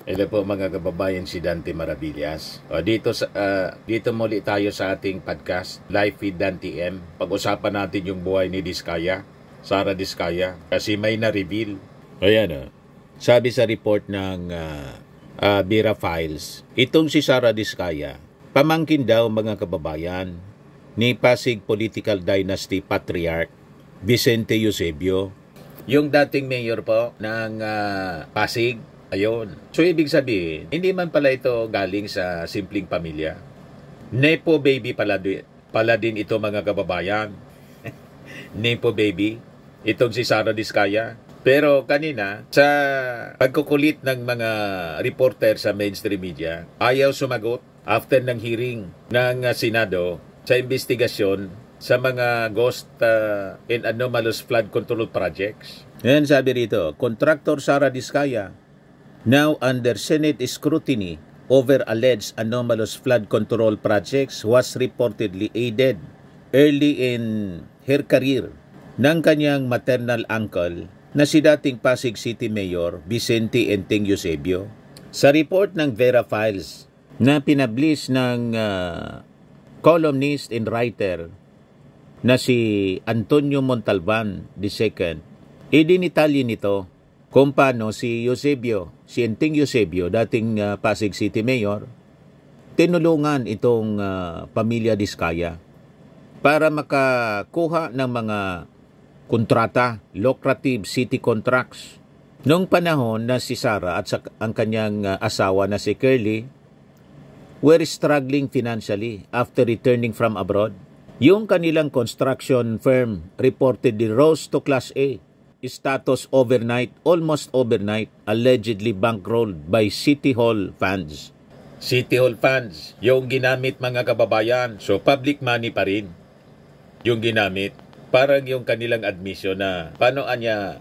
Hello po mga kababayan, si Dante Maravillas. Dito muli tayo sa ating podcast, Life with Dante M. Pag-usapan natin yung buhay ni Diskaya, Sara Diskaya, kasi may na-reveal. Ayan sabi sa report ng Vera Files, itong si Sara Diskaya, pamangkin daw mga kababayan ni Pasig Political Dynasty Patriarch Vicente Eusebio, yung dating mayor po ng Pasig. Ayun. So, ibig sabihin, hindi man pala ito galing sa simpleng pamilya. Nepo baby pala din ito mga kababayan. Nepo baby. Itong si Sara Diskaya. Pero kanina, sa pagkukulit ng mga reporter sa mainstream media, ayaw sumagot after ng hearing ng Senado sa investigasyon sa mga ghost and anomalous flood control projects. Ngayon sabi rito, Contractor Sara Diskaya, now under Senate scrutiny over alleged anomalous flood control projects, was reportedly aided early in her career ng kanyang maternal uncle na si dating Pasig City Mayor Vicente Enteng Eusebio. Sa report ng Vera Files na pinablis ng columnist and writer na si Antonio Montalban II, idinitalye nito kung paano si Enteng Eusebio, dating Pasig City Mayor, tinulungan itong pamilya Diskaya para makakuha ng mga kontrata, lucrative city contracts. Noong panahon na si Sara at ang kanyang asawa na si Curly were struggling financially after returning from abroad. Yung kanilang construction firm reportedly rose to Class A status almost overnight, allegedly bankrolled by City Hall funds. City Hall funds, yung ginamit mga kababayan, so public money pa rin yung ginamit. Parang yung kanilang admission na ano anya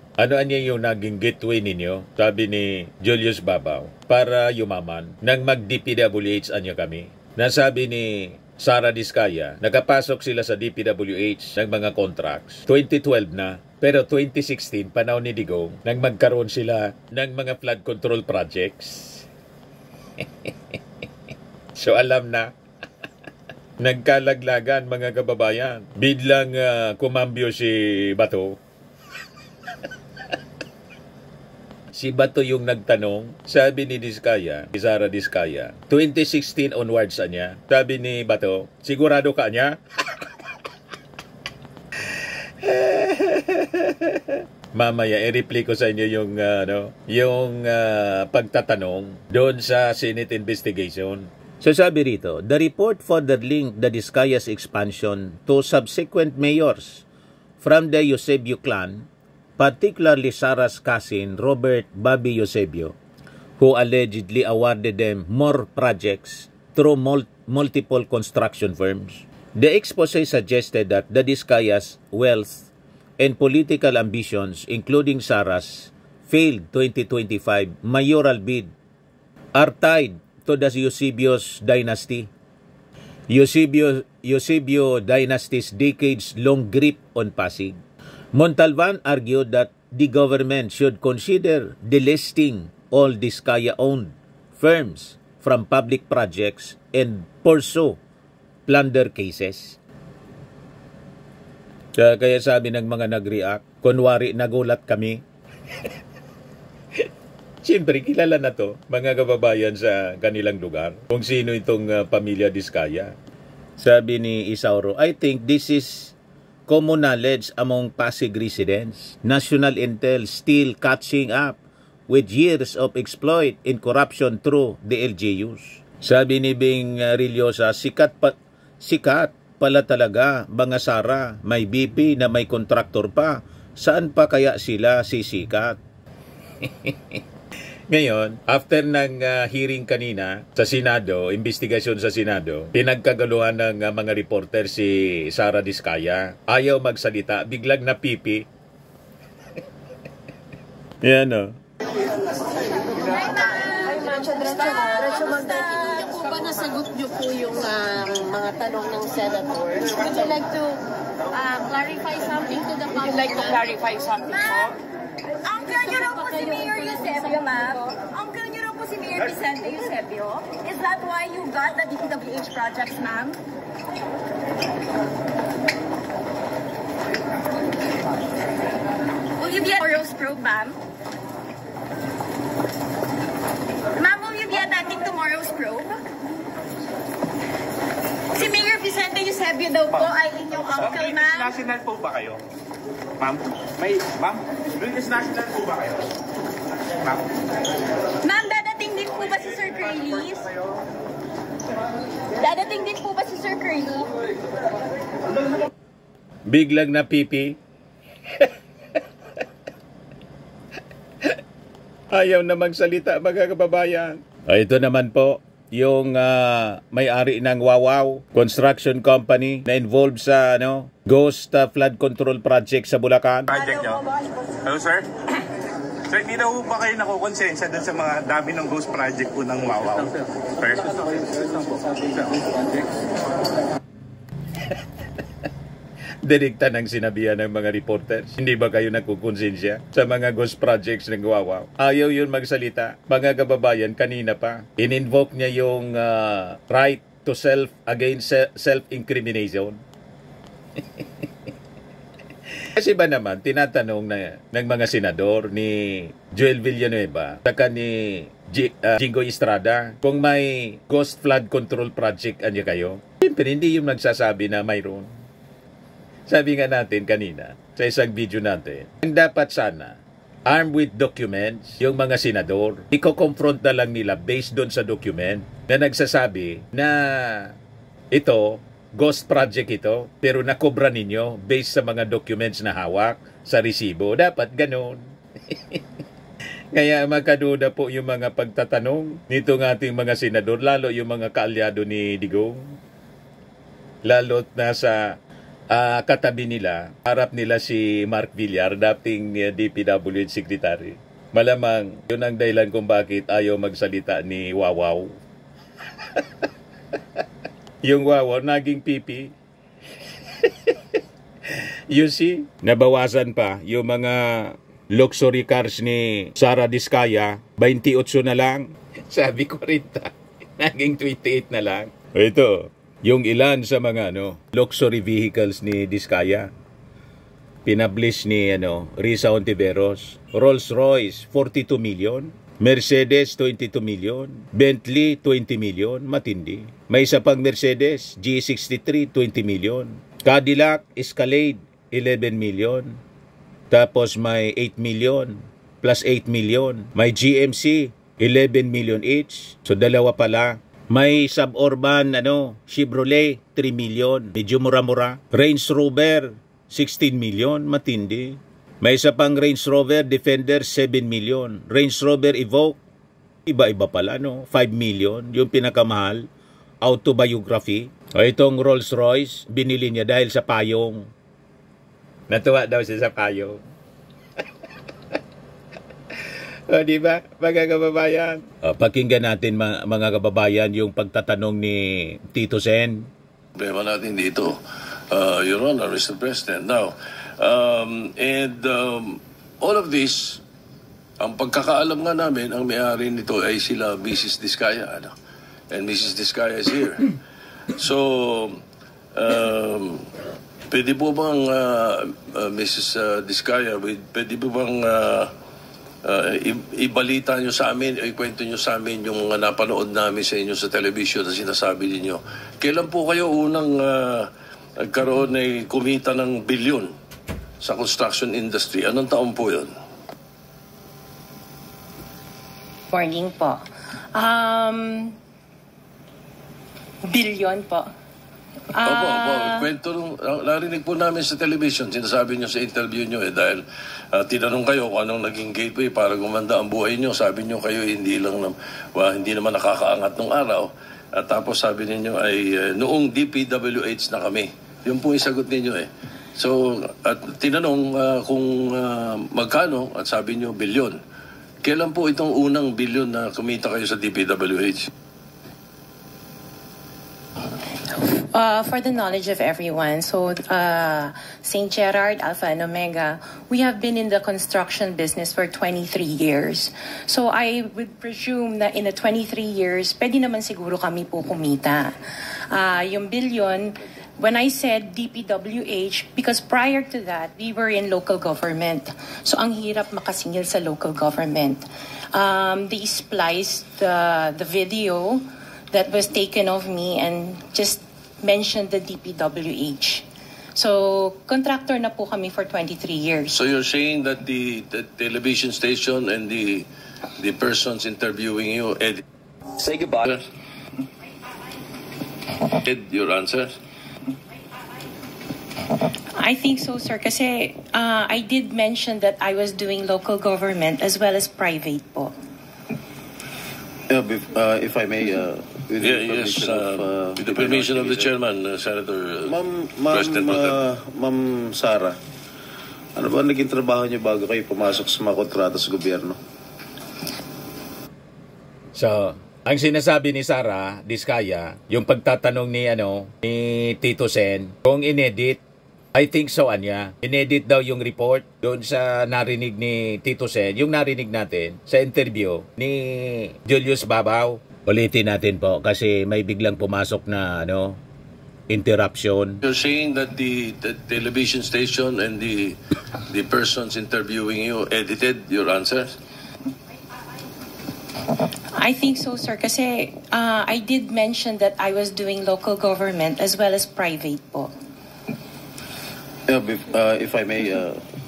yung naging gateway ninyo, sabi ni Julius Babaw, para yumaman nang mag-DPWH anya kami. Nasabi ni Sara Diskaya, nakapasok sila sa DPWH ng mga contracts 2012 na, pero 2016 panahon ni Digong nang magkaroon sila ng mga flood control projects. So alam na, nagkalaglagan mga kababayan. Biglang kumambyo si Bato. Si Bato yung nagtanong, sabi ni Diskaya, si Sara Diskaya, 2016 onwards niya, sabi ni Bato, sigurado ka niya? Mamaya, i-replay ko sa inyo yung pagtatanong doon sa Senate investigation. So sabi rito, the report further linked the Diskaya's expansion to subsequent mayors from the Eusebio clan, particularly Sara's cousin Robert Bobby Eusebio, who allegedly awarded them more projects through multiple construction firms. The expose suggested that the Diskaya's wealth and political ambitions, including Sara's failed 2025 mayoral bid, are tied to the Eusebio's dynasty. Eusebio dynasty's decades-long grip on Pasig. Montalban argued that the government should consider delisting all Diskaya-owned firms from public projects and pursue plunder cases. Kaya sabi ng mga nag-react, kunwari nagulat kami. Siyempre, kilala na to, mga kababayan sa kanilang lugar, kung sino itong pamilya Diskaya. Sabi ni Isauro, I think this is common knowledge among Pasig residents. National Intel still catching up with years of exploit and corruption through the LGUs. Sabi ni Bing Rillosa, sikat pala talaga mga Sara, may BP na may kontraktor pa. Saan pa kaya sila sisikat? Ngayon, after ng hearing kanina sa Senado, investigasyon sa Senado, pinagkagaluhan ng mga reporter si Sara Diskaya. Ayaw magsalita, biglang napipi. Yan o. Kung ba nasagot niyo po yung mga tanong ng senator, would you like to clarify something to the public? Would you like to clarify something po? Uncle, nyo raw po si Mayor Eusebio, ma'am. Uncle, nyo raw po si Mayor Mayor Vicente Eusebio, is that why you got the DPWH projects, ma'am? Will you be at tomorrow's probe, ma'am? Ma'am, will you be attending tomorrow's probe? Si Mayor Vicente Eusebio daw po ay inyong uncle, ma'am. National po ba kayo? Ma'am? Ma'am? British national po ba kayo? Ma'am? Ma'am, dadating din po ba si Sir Curly? Dadating din po ba si Sir Curly? Biglang na pipi. Ayaw na magsalita, mga kababayan. Ito naman po, yung may-ari ng Wawaw Construction Company na involved sa ghost flood control project sa Bulacan. Project nyo? Hello, sir? Sir, hindi na po ba kayo nakukonsensya dun sa mga dami ng ghost project po ng Wawaw? Sir? Direkta ng sinabihan ng mga reporters. Hindi ba kayo nagkukonsensya sa mga ghost projects ng Wawaw? Ayaw yun magsalita. Mga kababayan, kanina pa, in-invoke niya yung right to against self-incrimination. Kasi ba naman, tinatanong ng mga senador ni Joel Villanueva saka ni Jingo Estrada kung may ghost flood control project anya kayo. Siyempre, hindi yung nagsasabi na mayroon. Sabi nga natin kanina, sa isang video natin, ang dapat sana, armed with documents, yung mga senador, iko-confront na lang nila based doon sa document na nagsasabi na ito, ghost project ito, pero nakobra ninyo based sa mga documents na hawak sa resibo. Dapat ganun. Kaya makaduda po yung mga pagtatanong nitong ating mga senador, lalo yung mga kaalyado ni Digong. Lalo't nasa katabi nila, harap nila si Mark Villar, dating DPWH Secretary. Malamang yun ang dahilan kung bakit ayaw magsalita ni Wawaw. Yung Wawaw, naging pipi. You see, nabawasan pa yung mga luxury cars ni Sara Diskaya, 28 na lang. Sabi ko rin naging 28 na lang. Ito, yung ilan sa mga luxury vehicles ni Diskaya. Pinablish ni Risa Ontiveros. Rolls-Royce, 42 million. Mercedes, 22 million. Bentley, 20 million. Matindi. May isa pang Mercedes, G63, 20 million. Cadillac, Escalade, 11 million. Tapos may 8 million. Plus 8 million. May GMC, 11 million each. So dalawa pala. May suburban Chevrolet 3 million, medyo mura-mura. Range Rover 16 million, matindi. May isa pang Range Rover Defender 7 million. Range Rover Evoque iba-iba pala 5 million, yung pinakamahal. Autobiography. O itong Rolls-Royce binili niya dahil sa payong. Natuwa daw siya sa payong. O, di ba, mga kababayan? Pakinggan natin, mga kababayan, yung pagtatanong ni Tito Sen. Problema natin dito, Your Honor, Mr. President. Now, all of this, ang pagkakaalam nga namin, ang may-ari nito ay sila Mrs. Diskaya. And Mrs. Diskaya is here. So, pwede po bang, Mrs. Diskaya, pwede po bang ibalita nyo sa amin, ikwento nyo sa amin yung mga napanood namin sa inyo sa television na sinasabi ninyo. Kailan po kayo unang nagkaroon ay kumita ng bilyon sa construction industry? Anong taon po yun? Morning po. Bilyon po. Opo. Kwento narinig po namin sa television, sinasabi nyo sa interview nyo dahil tinanong kayo kung anong naging gateway para gumanda ang buhay nyo. Sabi nyo kayo hindi naman nakakaangat nung araw. At tapos sabi ninyo ay noong DPWH na kami. Yun po yung sagot ninyo So, at tinanong kung magkano at sabi nyo bilyon. Kailan po itong unang bilyon na kumita kayo sa DPWH? For the knowledge of everyone, so St. Gerard, Alpha and Omega, we have been in the construction business for 23 years. So I would presume that in the 23 years, pwede naman siguro kami po kumita. Yung billion, when I said DPWH, because prior to that, we were in local government. So ang hirap makasingil sa local government. They spliced the video that was taken of me and just mentioned the DPWH. So, contractor na po kami for 23 years. So you're saying that the television station and the persons interviewing you Say goodbye. Your answer? I think so, sir. Kasi I did mention that I was doing local government as well as private po. If I may, with with the permission of the chairman, Senator President Pro Tem. Ma'am Sara, ano ba naging trabaho niyo bago kayo pumasok sa mga kontrata sa gobyerno? So, ang sinasabi ni Sara Diskaya, yung pagtatanong ni Tito Sen, kung inedit, I think so anya. Inedit daw yung report doon sa narinig ni Tito Sen, yung narinig natin sa interview ni Julius Babaw. Ulitin natin po kasi may biglang pumasok na interruption. You're saying that the television station and the persons interviewing you edited your answers? I think so, sir. Kasi I did mention that I was doing local government as well as private po. If I may,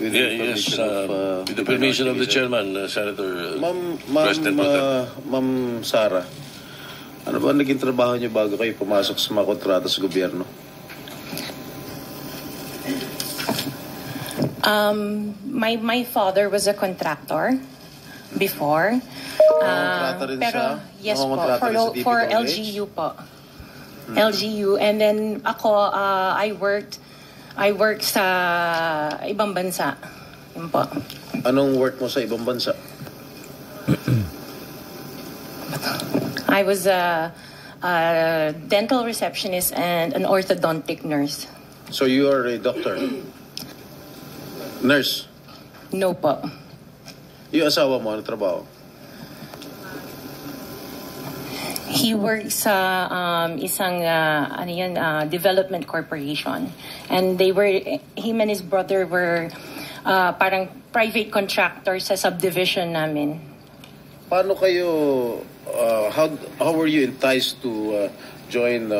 with the permission of the chairman, Senator President Pro Tem. Ma'am Sara, ano ba naging trabaho niyo bago kayo pumasok sa mga kontrata sa gobyerno? My father was a contractor before. Kontrata rin pero siya? yes po, Kontrata rin sa DPWH? for LGU po. LGU, and then ako I worked sa ibang bansa. Yun po. Anong work mo sa ibang bansa? I was a dental receptionist and an orthodontic nurse. So you are a doctor? Nurse? No po. Yung asawa mo, ano trabaho? He works sa isang development corporation, and him and his brother were parang private contractors sa subdivision namin. Paano kayo, how were you enticed to join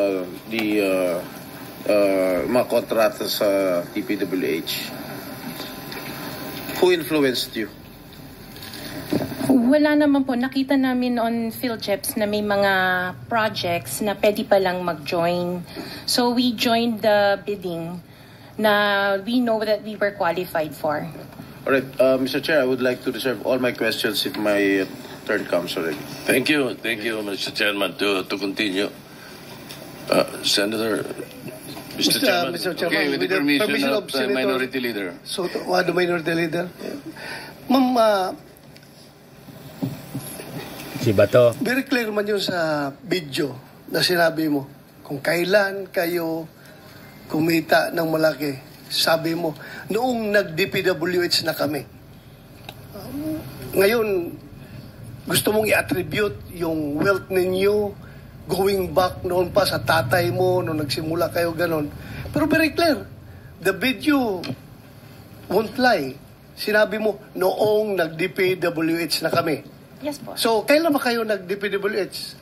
the mga kontrata sa DPWH? Who influenced you? Wala naman po. Nakita namin on PhilJeps na may mga projects na pwede palang mag-join. So we joined the bidding na we know that we were qualified for. All right, Mr. Chair, I would like to reserve all my questions if my turn comes already. Thank you, Mr. Chairman, to continue. Senator, Mr. Chairman. Mr. Chairman, Okay, with the permission of Senator Minority Leader. So, the Minority Leader. Ma'am, Si Bato. very clear man yun sa video na sinabi mo. Kung kailan kayo kumita ng malaki, sabi mo, noong nag-DPWH na kami. Ngayon, gusto mong i-attribute yung wealth ninyo going back noon pa sa tatay mo, noong nagsimula kayo ganon. Pero very clear, the video won't lie. Sinabi mo, noong nag-DPWH na kami. Yes po. So, kailan ba kayo nag-DPWH?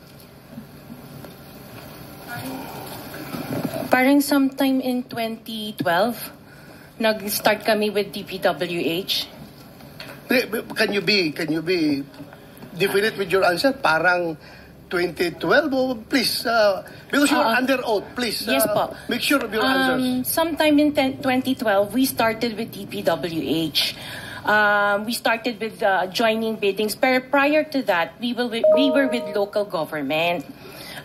Parang sometime in 2012, nag-start kami with DPWH. Can you be definite with your answer? Parang 2012 o please, because you're under oath, please. Yes po. Make sure of your answers. Sometime in 2012, we started with DPWH. We started with joining biddings. Pero prior to that, we were with local government.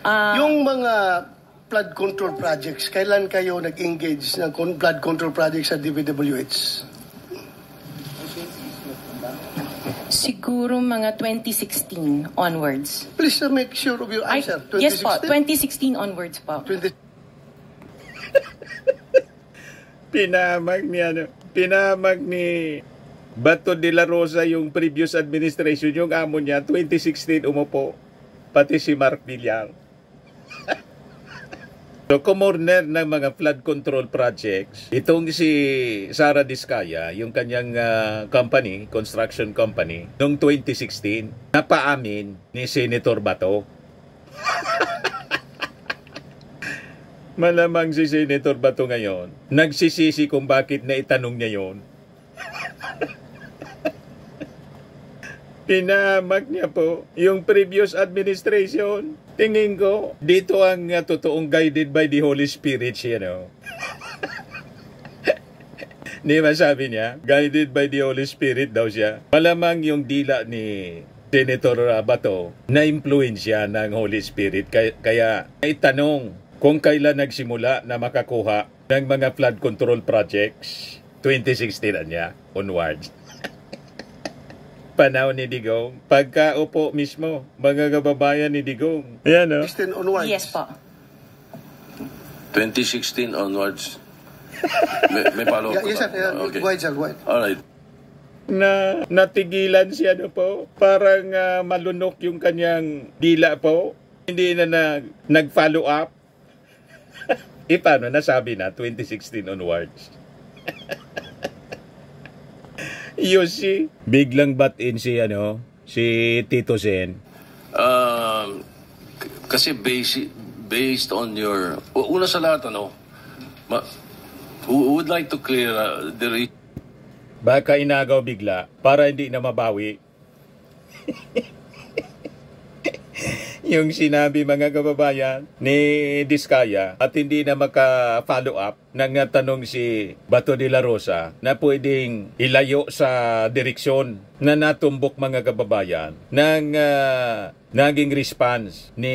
Yung mga flood control projects, kailan kayo nag-engage ng flood control projects sa DPWH? Siguro mga 2016 onwards. Please make sure of your answer. Yes po, 2016 onwards po. Pinamag ni Bato de la Rosa yung previous administration, yung amo niya, 2016 umupo, pati si Mark Villar. So, kumorner ng mga flood control projects, itong si Sara Diskaya, yung kanyang company, construction company, noong 2016, napaamin ni Senator Bato. Malamang si Senator Bato ngayon, nagsisisi kung bakit na itanong niya yon. Pinamag niya po yung previous administration. Tingin ko, dito ang totoong guided by the Holy Spirit siya, no? Di ba sabi niya? Guided by the Holy Spirit daw siya. Malamang yung dila ni Senator Bato na impluensya ng Holy Spirit. Kaya itanong kung kailan nagsimula na makakuha ng mga flood control projects. 2016 na niya, onwards. Panahon ni Digong. Pagkaupo mismo, mga kababayan ni Digong. Ayan, no? 16 onwards. Yes po. 2016 onwards. May follow-up Yes, sir. Okay. Go ahead, sir. Go ahead. Alright. Na natigilan siya, no po? Parang malunok yung kanyang dila po. Hindi na nag-follow up. Paano? Nasabi na, 2016 onwards. You see, biglang bat-in si Tito Sen. Kasi based on your... Una sa lahat, who would like to clear the... Baka inagaw bigla para hindi na mabawi. Yung sinabi, mga kababayan, ni Diskaya at hindi na maka-follow up nang tanong si Bato de la Rosa na pwedeng ilayo sa direksyon na natumbok, mga kababayan, ng naging response ni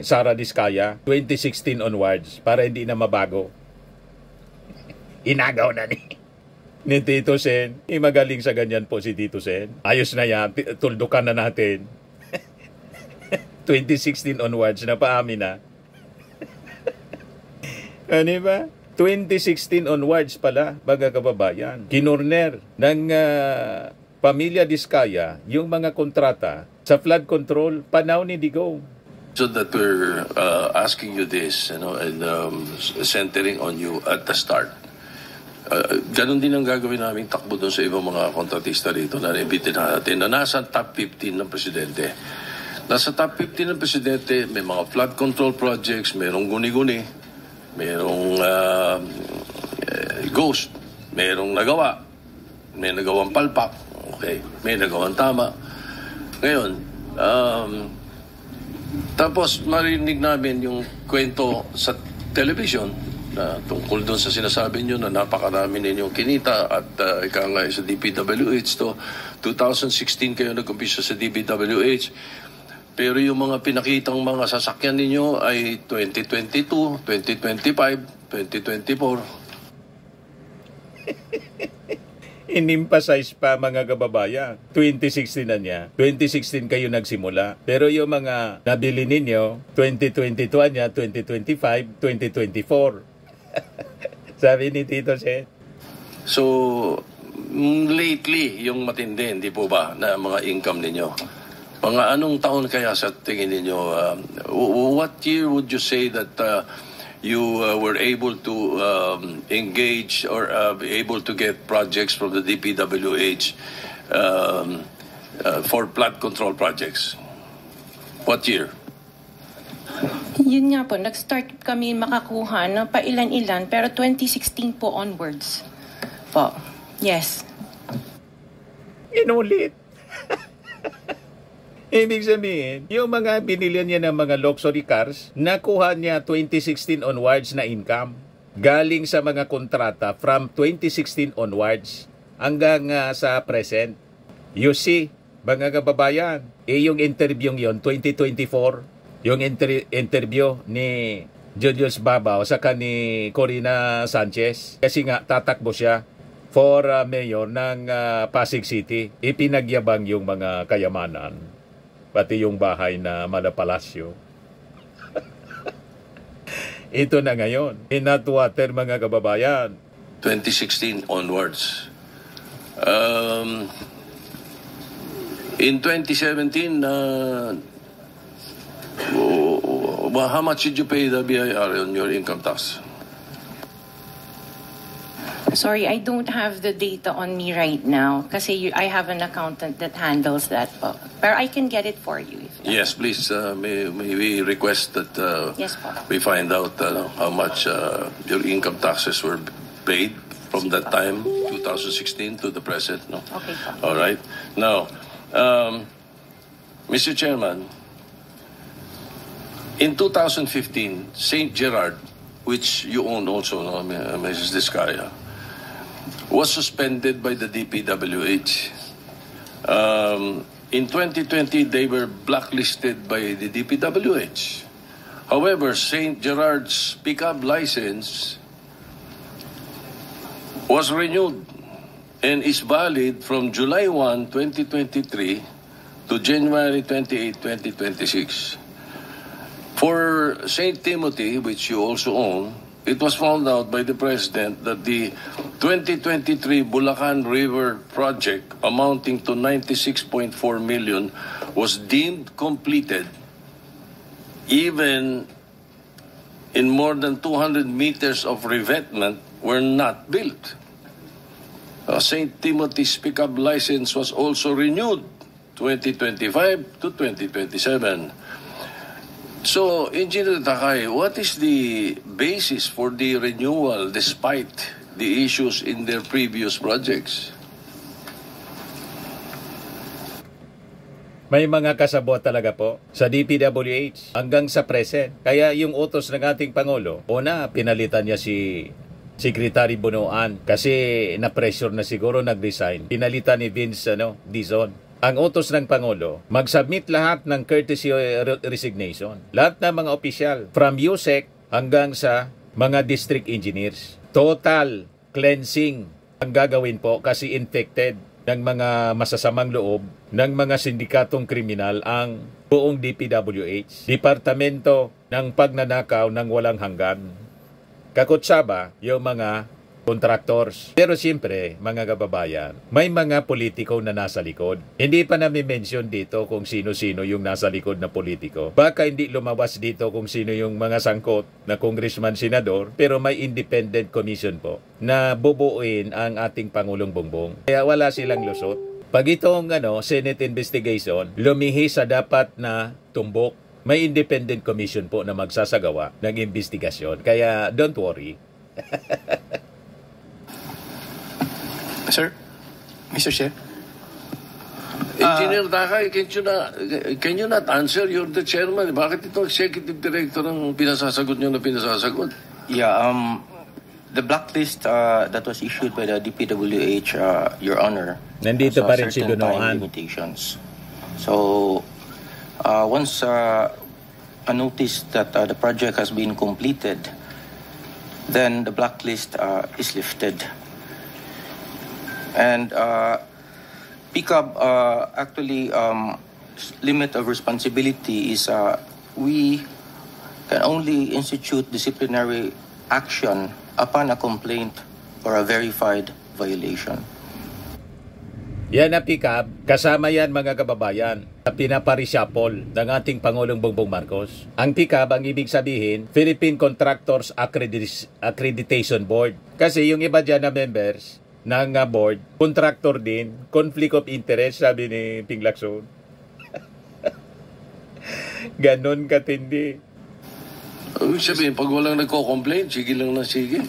Sara Diskaya 2016 onwards para hindi na mabago. Inagaw na ni Tito Sen. Magaling sa ganyan po si Tito Sen. Ayos na yan, tuldukan na natin. 2016 onwards na paamin na. Ano ba? 2016 onwards pala, mga kababayan. Kinorner ng pamilya Diskaya yung mga kontrata sa flood control panahon ni Digong. So that we're asking you this, and centering on you at the start. Ganon din ang gagawin namin takbo doon sa ibang mga kontratista rito na naibitin natin na nasa top 15 ng presidente. Nasa top 15 ng presidente, may mga flood control projects, mayroong guni-guni, mayroong ghost, mayroong nagawa, may nagawang palpak, okay, may nagawang tama. Ngayon, tapos marinig namin yung kwento sa television na tungkol doon sa sinasabi nyo na napakarami ninyong kinita at ika nga sa DPWH to 2016 kayo nag-umpisa sa DPWH. Pero yung mga pinakitang mga sasakyan ninyo ay 2022, 2025, 2024. In-emphasize pa, mga kababayan. 2016 na niya. 2016 kayo nagsimula. Pero yung mga nabili ninyo, 2022 niya, 2025, 2024. Sabi ni Tito Sen. So, lately, yung matindi, hindi po ba, na mga income ninyo? Mga anong taon kaya sa tingin ninyo? What year would you say that you were able to engage or be able to get projects from the DPWH for flood control projects? What year? Yun nga po, nag-start kami makakuha ng pailan-ilan, pero 2016 po onwards po. Yes. Inulit. Ibig sabihin, yung mga binilihan niya ng mga luxury cars, nakuha niya 2016 onwards na income. Galing sa mga kontrata from 2016 onwards hanggang sa present. You see, mga kababayan, yung interview yon 2024, yung interview ni Julius Babaw saka ni Corina Sanchez. Kasi nga, tatakbo siya for mayor ng Pasig City. Ipinagyabang yung mga kayamanan. Pati yung bahay na Malapalasyo. Ito na ngayon. In hot water, mga kababayan. 2016 onwards. In 2017, how much did you pay the BIR on your income tax? Sorry, I don't have the data on me right now kasi I have an accountant that handles that po. But I can get it for you. Yes, please. May we request that Yes po. we find out how much your income taxes were paid from that time, 2016 to the present. No? Okay po. All right. Now, Mr. Chairman, in 2015, St. Gerard, which you own also, no, Mrs. Discaya, was suspended by the DPWH. In 2020, they were blacklisted by the DPWH. However, St. Gerard's pickup license was renewed and is valid from July 1, 2023 to January 28, 2026. For St. Timothy, which you also own, it was found out by the President that the 2023 Bulacan River project amounting to 96.4 million was deemed completed even in more than 200 meters of revetment were not built. St. Timothy's pickup license was also renewed 2025 to 2027. So, Engineer Takay, what is the basis for the renewal despite the issues in their previous projects? May mga kasabot talaga po sa DPWH hanggang sa present. Kaya yung utos ng ating Pangulo, una, pinalitan niya si Secretary Bunuan kasi na-pressure na siguro nag-resign. Pinalitan ni Vince Dizon. Ang utos ng Pangulo, mag-submit lahat ng courtesy resignation. Lahat ng mga opisyal, from USEC hanggang sa mga district engineers. Total cleansing ang gagawin po kasi infected ng mga masasamang loob ng mga sindikatong kriminal ang buong DPWH. Departamento ng pagnanakaw ng walang hanggan. Kakutsaba yung mga contractors. Pero siyempre, mga kababayan, may mga politiko na nasa likod. Hindi pa nami-mention dito kung sino-sino yung nasa likod na politiko. Baka hindi lumabas dito kung sino yung mga sangkot na congressman, senador, pero may independent commission po na bubuuin ang ating Pangulong Bongbong. Kaya wala silang lusot. Pag itong Senate investigation, lumihi sa dapat na tumbok, may independent commission po na magsasagawa ng investigasyon. Kaya don't worry. Sir? Mr. Chair? Engineer Takay, can you not answer? You're the chairman. Bakit ito executive director ang pinasasagot nyo na pinasasagot? Yeah, the blacklist that was issued by the DPWH, Your Honor, nandito pa rin si certain time Dunoan. limitations. So, once a notice that the project has been completed, then the blacklist is lifted. And PICAB actually limit of responsibility is we can only institute disciplinary action upon a complaint or a verified violation. Yan na PICAB, kasama yan mga kababayan na pinaparisapol ng ating Pangulong Bongbong Marcos. Ang PICAB, ang ibig sabihin, Philippine Contractors Accreditation Board. Kasi yung iba dyan na members ng board, contractor din, conflict of interest, sabi ni Ping Lacson. Ganon katindi. Ibig sabihin, pag walang nagko-complain, sige lang na sige.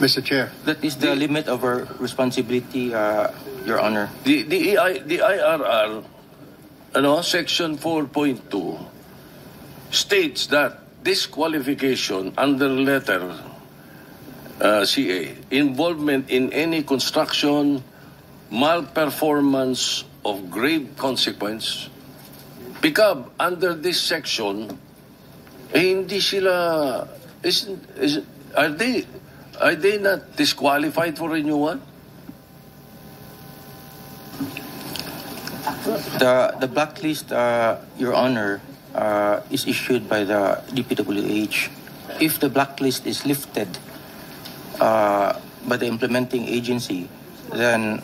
Mr. Chair. That is the limit of our responsibility, Your Honor. The IRR, Section 4.2 states that disqualification under letter CA, involvement in any construction, malperformance of grave consequence. PICAB, under this section, hindi sila, are they not disqualified for renewal? The blacklist, Your Honor, is issued by the DPWH. If the blacklist is lifted by the implementing agency, then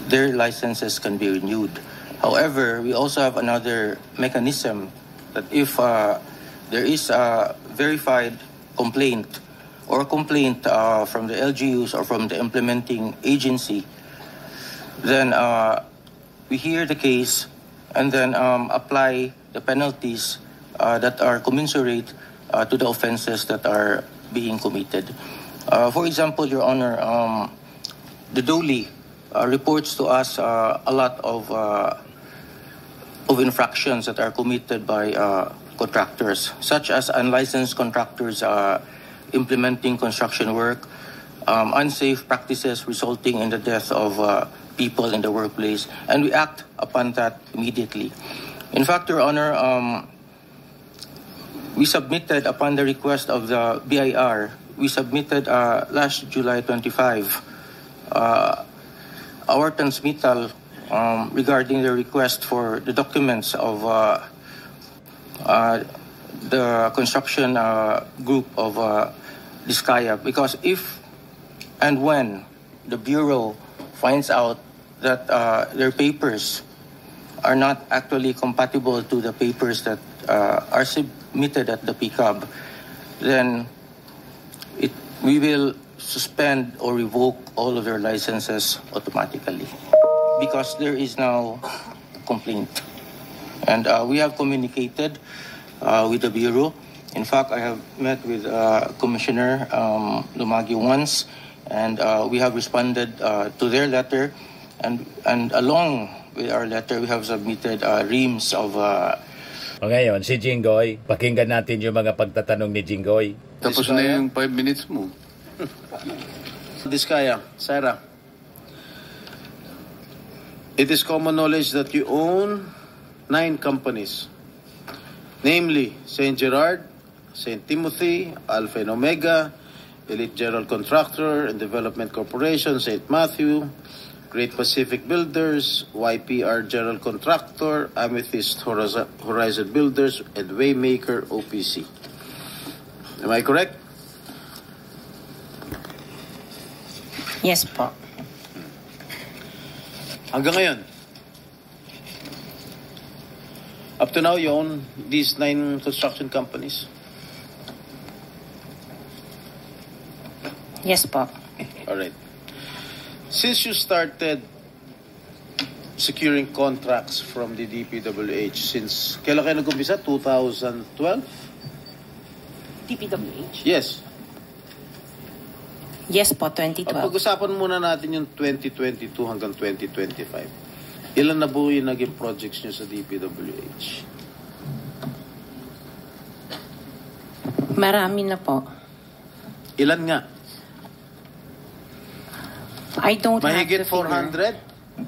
their licenses can be renewed. However, we also have another mechanism that if there is a verified complaint or complaint from the LGUs or from the implementing agency, then we hear the case and then apply the penalties that are commensurate to the offenses that are being committed. For example, Your Honor, the DOLE reports to us a lot of infractions that are committed by contractors, such as unlicensed contractors implementing construction work, unsafe practices resulting in the death of people in the workplace, and we act upon that immediately. In fact, Your Honor, we submitted, upon the request of the BIR, we submitted last July 25 our transmittal regarding the request for the documents of the construction group of Diskaya, because if and when the Bureau finds out that their papers are not actually compatible to the papers that are submitted at the PCAB, then we will suspend or revoke all of their licenses automatically, because there is now a complaint. And we have communicated with the Bureau. In fact, I have met with Commissioner Lumagi once, and we have responded to their letter, and along with our letter, we have submitted reams of... Ngayon, si Jinggoy, pakinggan natin yung mga pagtatanong ni Jinggoy. Tapos na yung 5 minutes mo. Diskaya, Sarah, it is common knowledge that you own 9 companies, namely St. Gerard, St. Timothy, Alpha and Omega, Elite General Contractor and Development Corporation, St. Matthew, Great Pacific Builders, YPR General Contractor, Amethyst Horizon Builders, and Waymaker OPC. Am I correct? Yes po. Hanggang ngayon, up to now, you own these 9 construction companies? Yes po. All right. Since you started securing contracts from the DPWH, since kailan kayo nag-umpisa? 2012? DPWH? Yes. Yes po, 2012. Pag-usapan muna natin yung 2022 hanggang 2025. Ilan na po yung naging projects nyo sa DPWH? Marami na po. Ilan nga? I don't Mahigit have the figure.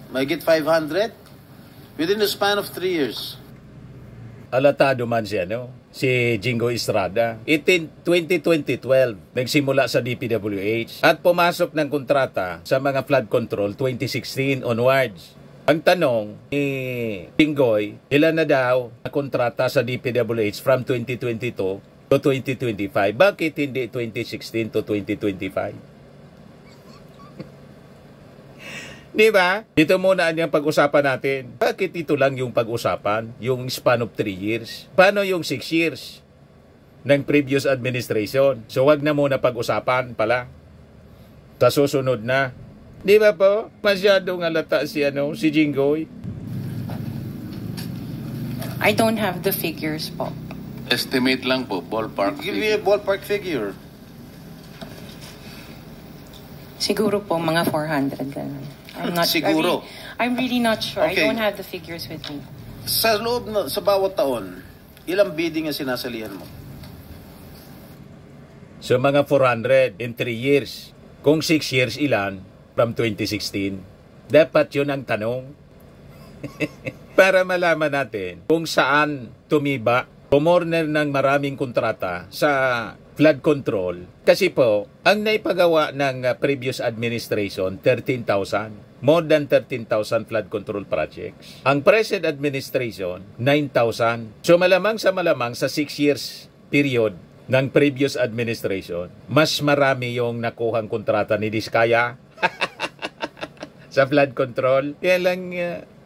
400? Mahigit 500? Within the span of 3 years. Alatado man siya, no? Si Jingo Estrada. 2012, nagsimula sa DPWH at pumasok ng kontrata sa mga flood control 2016 onwards. Ang tanong ni Jingoy, ilan na daw na kontrata sa DPWH from 2022 to 2025? Bakit hindi 2016 to 2025? Di ba? Dito muna ang pag-usapan natin. Bakit ito lang yung pag-usapan? Yung span of 3 years? Paano yung 6 years ng previous administration? So wag na muna pag-usapan pala. Sa susunod na. Di ba po? Masyadong alata si Jingoy. I don't have the figures po. Estimate lang po, ballpark. Give me a ballpark figure. Siguro po mga 400 ganun. I'm not Siguro. I'm really not sure. Okay. I don't have the figures with me. Sa loob sa bawat taon, ilang bidding ang sinasalihan mo? So mga 400 in 3 years. Kung 6 years ilan from 2016? Dapat yun ang tanong. Para malaman natin kung saan tumiba, pumorner ng maraming kontrata sa flood control. Kasi po, ang naipagawa ng previous administration, 13,000. more than 13,000 flood control projects. Ang present administration, 9,000. So malamang sa 6 years period ng previous administration, mas marami yung nakuhang kontrata ni Diskaya sa flood control. Kaya lang,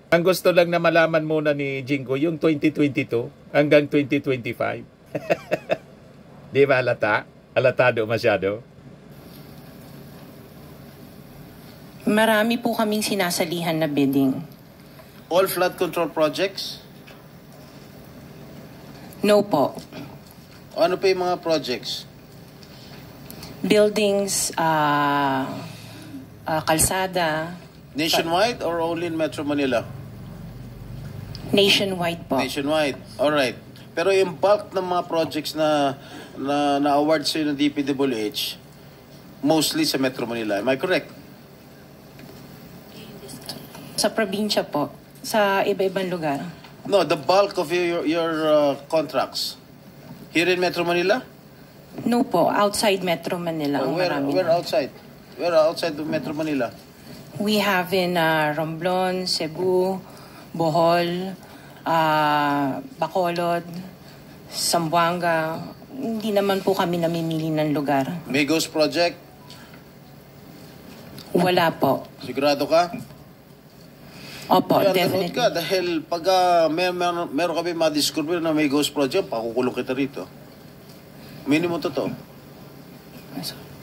ang gusto lang na malaman muna ni Jingo, yung 2022 hanggang 2025. Di ba halata? Halatado masyado? Marami po kaming sinasalihan na bidding. All flood control projects? No po. O ano pa yung mga projects? Buildings, kalsada. Nationwide or only in Metro Manila? Nationwide po. Nationwide. Alright. Pero yung bulk ng mga projects na award sa'yo ng DPWH, mostly sa Metro Manila. Am I correct? Sa probinsya po. Sa iba-ibang lugar. No, the bulk of your contracts. Here in Metro Manila? No po. Outside Metro Manila. Ang marami Where na. outside? Where outside of Metro Manila? We have in Romblon, Cebu, Bohol, Bacolod, Zamboanga. Hindi naman po kami namimili ng lugar. Migos Project? Wala po. Sigurado ka? Opo, Kaya definitely. ka dahil pag meron kami ma-discover na may ghost project, pakukulong kita rito. Minimum totoo.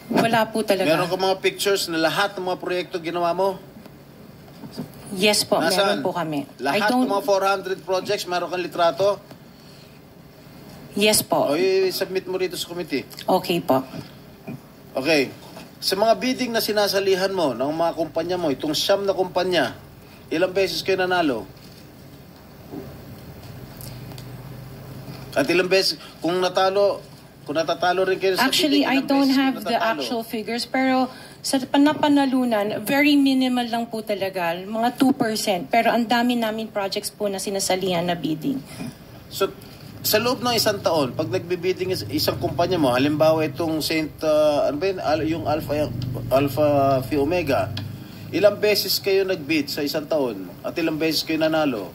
Wala po talaga. Meron ka mga pictures na lahat ng mga proyekto ginawa mo? Yes po, Nasaan? meron po kami. Lahat ng mga 400 projects, meron kang litrato? Yes po. O i-submit mo rito sa committee. Okay po. Okay. Sa mga bidding na sinasalihan mo ng mga kumpanya mo, itong 9 na kumpanya, ilang beses kayo nanalo? At ilang beses, kung natatalo rin kayo sa Actually, bidding, I ilang don't beses have the natatalo? actual figures, pero sa napanalunan, very minimal lang po talaga, mga 2%. Pero ang dami namin projects po na sinasalihan na bidding. So, sa loob ng isang taon, pag nagbibidding isang kumpanya mo, halimbawa itong ano ba yun? Yung Alpha Phi Omega, ilang beses kayo nagbid sa isang taon at ilang beses kayo nanalo?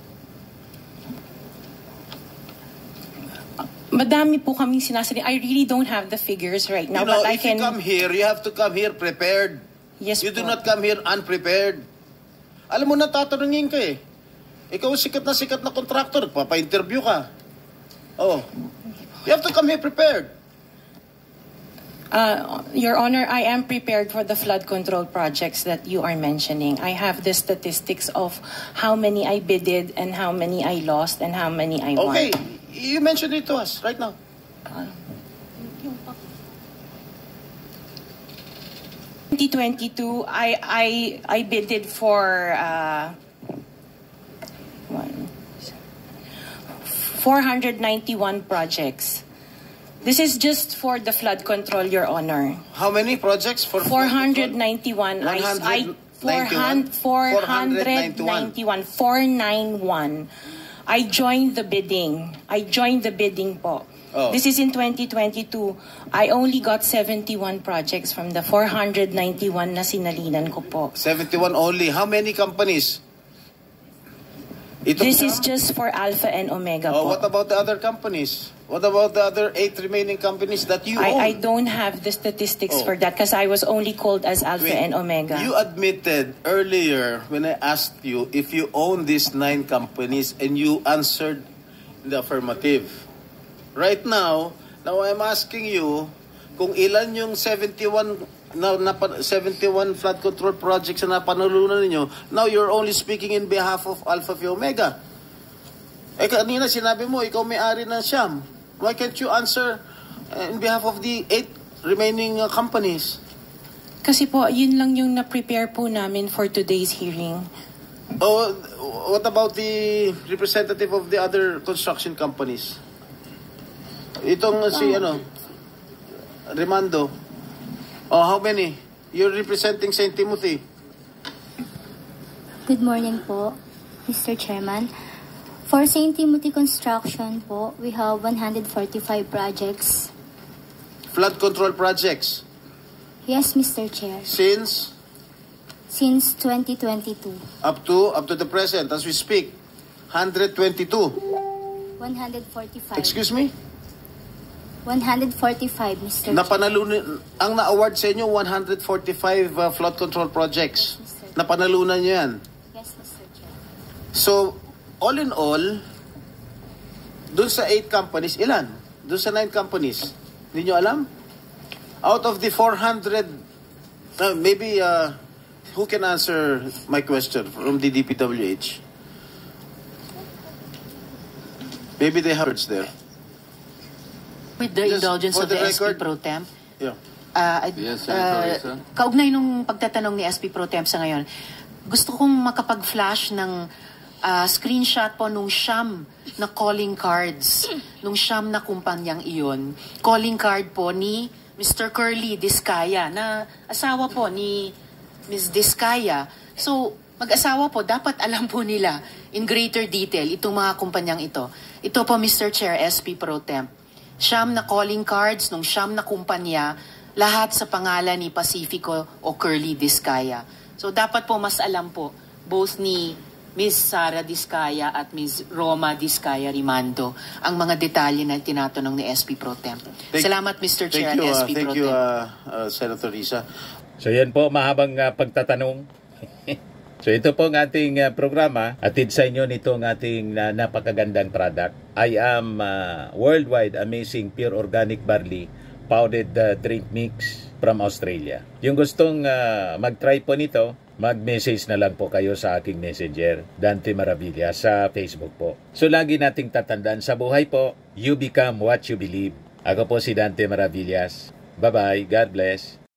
Madami po kaming sinasali. I really don't have the figures right now, You know, but I if you can... come here, you have to come here prepared. Yes You po. do not come here unprepared. Alam mo na, tatanungin ka eh. Ikaw sikat na contractor, papa-interview ka. Oh. You have to come here prepared. Your Honor, I am prepared for the flood control projects that you are mentioning. I have the statistics of how many I bidded and how many I lost and how many I won. Okay. You mentioned it to us right now. 2022, I bidded for 491 projects. This is just for the flood control, Your Honor. How many projects for 491. 491. I joined the bidding. Po. Oh. This is in 2022. I only got 71 projects from the 491 na sinalinan ko po. 71 only. How many companies? This is just for Alpha and Omega po. What about the other companies? What about the other 8 remaining companies that you own? I don't have the statistics for that because I was only called as Alpha and Omega. You admitted earlier when I asked you if you own these 9 companies and you answered in the affirmative. Right now I'm asking you kung ilan yung 71 flood control projects na napanalunan ninyo. Now you're only speaking in behalf of Alpha Phi Omega. Kanina sinabi mo, ikaw may-ari ng Siam. Why can't you answer in behalf of the 8 remaining companies? Kasi po, yun lang yung na-prepare po namin for today's hearing. What about the representative of the other construction companies? Itong Remando. How many? You're representing St. Timothy. Good morning po, Mr. Chairman. For St. Timothy Construction po, we have 145 projects. Flood control projects? Yes, Mr. Chair. Since? since 2022. Up to the present, as we speak, 122. 145. Excuse me? 145, Mr. Chair. Ang na-award sa inyo, 145 flood control projects. Napanalunan nyo yan. Yes, Mr. Chair. So, all in all, dun sa 8 companies, ilan? Dun sa 9 companies, hindi nyo alam? Out of the 400, maybe, who can answer my question from the DPWH? Maybe they have words there. With the Just indulgence for of the the SP record. Pro Temp, Yeah. Yes, Senator Risa. kaugnay nung pagtatanong ni SP Pro Temp sa ngayon, gusto kong makapag-flash ng screenshot po nung siyam na calling cards, nung siyam na kumpanyang iyon. Calling card po ni Mr. Curly Discaya, na asawa po ni Ms. Discaya. So, mag-asawa po, dapat alam po nila in greater detail itong mga kumpanyang ito. Ito po, Mr. Chair, SP Pro Temp. Siyam na calling cards nung siyam na kumpanya, lahat sa pangalan ni Pacifico o Curly Discaya. So dapat po mas alam po, both ni Ms. Sara Discaya at Ms. Roma Discaya Rimando, ang mga detalye na tinatanong ni SP Pro Temp. Salamat, Mr. Chair, Thank you, SP Pro thank you, Temp. Senator Risa. So yan po, mahabang pagtatanong. So ito po ang ating programa. Atid sa inyo nitong ating napakagandang product. I am Worldwide Amazing Pure Organic Barley Powdered Drink Mix from Australia. Yung gustong mag-try po nito, mag-message na lang po kayo sa aking messenger, Dante Maravilla, sa Facebook po. So lagi nating tatandaan sa buhay po, you become what you believe. Ako po si Dante Maravillas. Bye-bye. God bless.